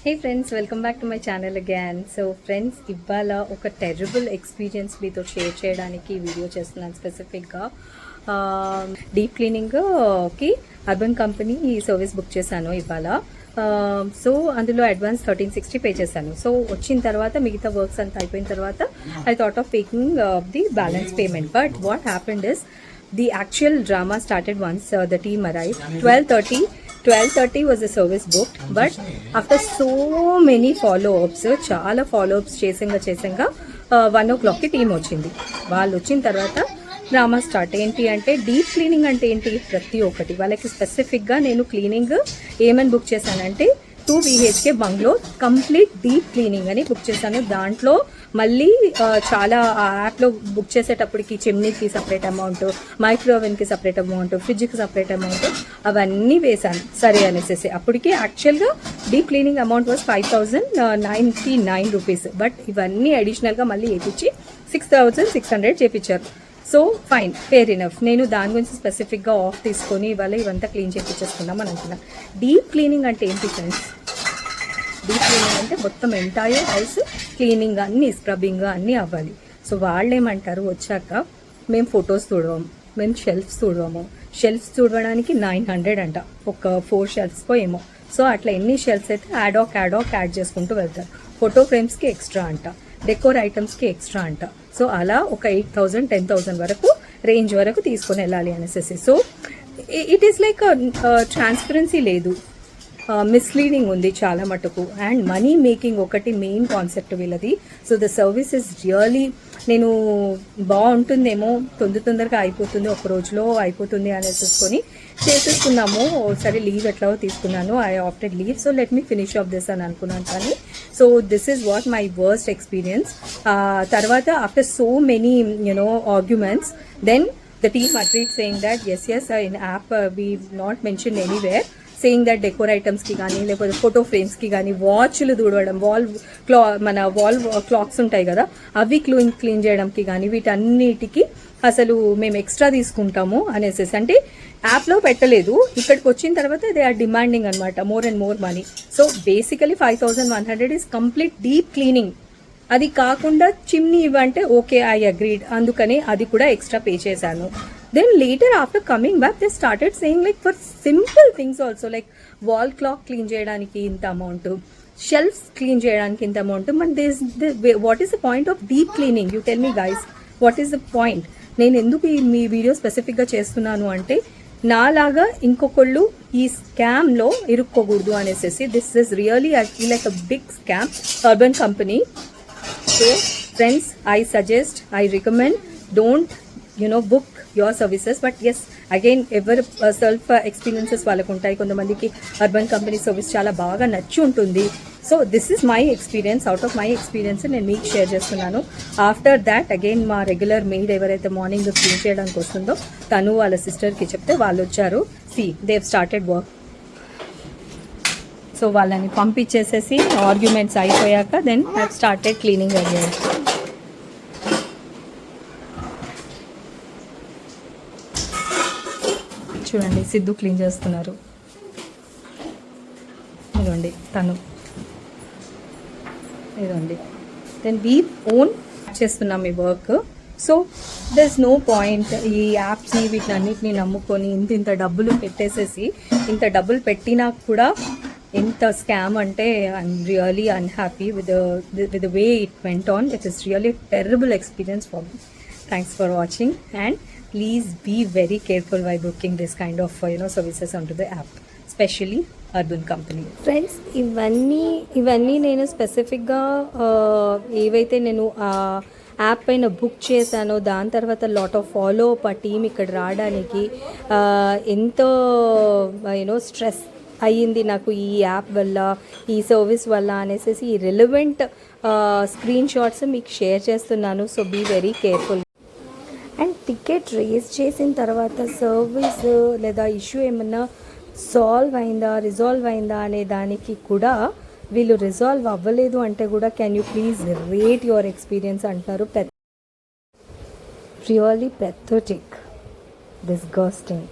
Hey friends, welcome back to my channel again. So friends, ఇవాళ ఒక terrible experience మీతో share చేయడానికి video చేస్తున్నాను. స్పెసిఫిక్గా డీప్ క్లీనింగ్కి అర్బన్ కంపెనీ సర్వీస్ బుక్ చేశాను ఇవాళ. సో అందులో అడ్వాన్స్ 1360 పే చేశాను. సో వచ్చిన తర్వాత మిగతా వర్క్స్ అంతా అయిపోయిన తర్వాత I thought of taking the balance payment. But what happened is the actual drama started once the team arrived. 12:30 was the service booked, but after so many follow-ups, చాలా follow-ups చేసంగా 1 o'clock కి team వచ్చింది. వాళ్ళు వచ్చిన తర్వాత drama start. ఏంటి అంటే deep cleaning అంటే ఏంటి, ప్రతి ఒక్కటి వాళ్ళకి స్పెసిఫిక్గా నేను క్లీనింగ్ ఏమని బుక్ చేశానంటే 2 BHK bungalow complete deep cleaning అని బుక్ చేశాను. దాంట్లో మళ్ళీ చాలా ఆ యాప్లో బుక్ చేసేటప్పటికి చిమ్నీకి సపరేట్ అమౌంట్, మైక్రోవెన్కి సపరేట్ అమౌంట్, ఫ్రిడ్జ్కి సపరేట్ అమౌంట్ అవన్నీ వేశాను. సరే అనేసి అప్పటికి యాక్చువల్గా deep cleaning amount was 5,099 rupees. But ఇవన్నీ అడిషనల్గా మళ్ళీ వేయించి 6,600 చేయించారు. So fine, fair enough. నేను దాని గురించి స్పెసిఫిక్గా ఆఫ్ తీసుకొని ఇవాళ ఇవంతా క్లీన్ చేయించేసుకుందాం అని అనుకున్నాను. డీప్ క్లీనింగ్ అంటే ఏంటి ఫ్రెండ్స్? డీప్ క్లీనింగ్ అంటే మొత్తం ఎంటైర్ హౌస్ క్లీనింగ్ అన్నీ, స్క్రబ్బింగ్ అన్నీ అవ్వాలి. సో వాళ్ళు ఏమంటారు, వచ్చాక మేము ఫొటోస్ చూడము, మేము షెల్ఫ్స్ చూడము. షెల్ఫ్స్ చూడడానికి 900 అంట, ఒక 4 షెల్ఫ్స్కో ఏమో. సో అట్లా ఎన్ని షెల్ఫ్స్ అయితే యాడ్ చేసుకుంటూ వెళ్తారు. ఫోటో ఫ్రేమ్స్కి ఎక్స్ట్రా అంట, డెకోర్ ఐటమ్స్కి ఎక్స్ట్రా అంట. సో అలా ఒక 8,000 10,000 వరకు రేంజ్ వరకు తీసుకొని వెళ్ళాలి అనేసి. So it is like transparency లేదు, మిస్లీడింగ్ ఉంది చాలా మటుకు. అండ్ మనీ మేకింగ్ ఒకటి మెయిన్ కాన్సెప్ట్ వీళ్ళది. So the service is really, నేను బాగుంటుందేమో, తొందరగా అయిపోతుంది, ఒక రోజులో అయిపోతుంది అనేసుకొని చేసేసుకున్నాము. సరే లీవ్ ఎట్లాగో తీసుకున్నాను, I opted leave. So let me finish off this అని అనుకున్నాను. కానీ so this is what my worst experience. తర్వాత after so many arguments, then the team agreed saying that yes in app we not mentioned anywhere saying that decor ఐటమ్స్కి కానీ, లేకపోతే photo ఫ్రేమ్స్కి కానీ, వాచ్లు తుడవడం, మన wall clocks ఉంటాయి కదా, అవి క్లీన్ చేయడానికి కానీ, వీటన్నిటికీ అసలు మేము ఎక్స్ట్రా తీసుకుంటాము అనేసి. అంటే యాప్లో పెట్టలేదు, ఇక్కడికి వచ్చిన తర్వాత దే ఆర్ డిమాండింగ్ అనమాట more and more money. So basically 5,100 is complete deep cleaning. అది కాకుండా చిమ్నీ ఇవ్వంటే ఓకే, ఐ అగ్రీడ్, అందుకని అది కూడా ఎక్స్ట్రా పే చేశాను. Then later after coming back they started saying like for simple things also, like wall clock clean cheyadaniki inta amount, shelves clean cheyadaniki inta amount. But what is the point of deep cleaning? You tell me guys, what is the point? నేను ఎందుకు మీ video స్పెసిఫిక్గా చేస్తున్నాను అంటే నాలాగా ఇంకొకళ్ళు ఈ స్కామ్లో ఇరుక్కోకూడదు అనేసి. This is really I feel like a big scam, Urban Company. So friends, I suggest, I recommend, don't book your services. But yes, again ఎవరు సెల్ఫ్ ఎక్స్పీరియన్సెస్ వాళ్ళకు ఉంటాయి. కొంతమందికి అర్బన్ కంపెనీ సర్వీస్ చాలా బాగా నచ్చి ఉంటుంది. So this is my experience, out of my experience నేను మీకు షేర్ చేస్తున్నాను. ఆఫ్టర్ దాట్ అగైన్ మా రెగ్యులర్ మెయిడ్ ఎవరైతే మార్నింగ్ క్లీన్ చేయడానికి వస్తుందో తను వాళ్ళ సిస్టర్కి చెప్తే వాళ్ళు వచ్చారు. Dev started work. సో వాళ్ళని పంపించేసేసి ఆర్గ్యుమెంట్స్ అయిపోయాక then have started cleaning again. చూడండి, సిద్ధు క్లీన్ చేస్తున్నారు. ఇదండి తను, ఇదండి. దెన్ వీ ఓన్ చేస్తున్నాం ఈ work. So there is no point ఈ యాప్స్ని వీటినన్నిటిని నమ్ముకొని ఇంత డబ్బులు పెట్టేసేసి, ఇంత డబ్బులు పెట్టినా కూడా ఎంత స్కామ్ అంటే I'm really unhappy with the way it went on. It is really terrible experience for me. Thanks for watching, and please be very careful while booking this kind of services onto the app, especially urban company. Friends, ఇవన్నీ నేను స్పెసిఫిక్గా ఏవైతే నేను app పైన book చేశానో దాని తర్వాత lot of follow up ఆ టీమ్ ఇక్కడ రావడానికి ఎంతో స్ట్రెస్ అయ్యింది నాకు ఈ యాప్ వల్ల, ఈ సర్వీస్ వల్ల అనేసి ఈ రిలవెంట్ స్క్రీన్ షాట్స్ మీకు షేర్ చేస్తున్నాను. So be very careful. And ticket raise చేసిన తర్వాత సర్వీస్ లేదా ఇష్యూ ఏమన్నా రిజాల్వ్ అయిందా అనే దానికి కూడా వీళ్ళు రిజాల్వ్ అవ్వలేదు అంటే కూడా can you please rate your experience అంటారు. Really pathetic, disgusting.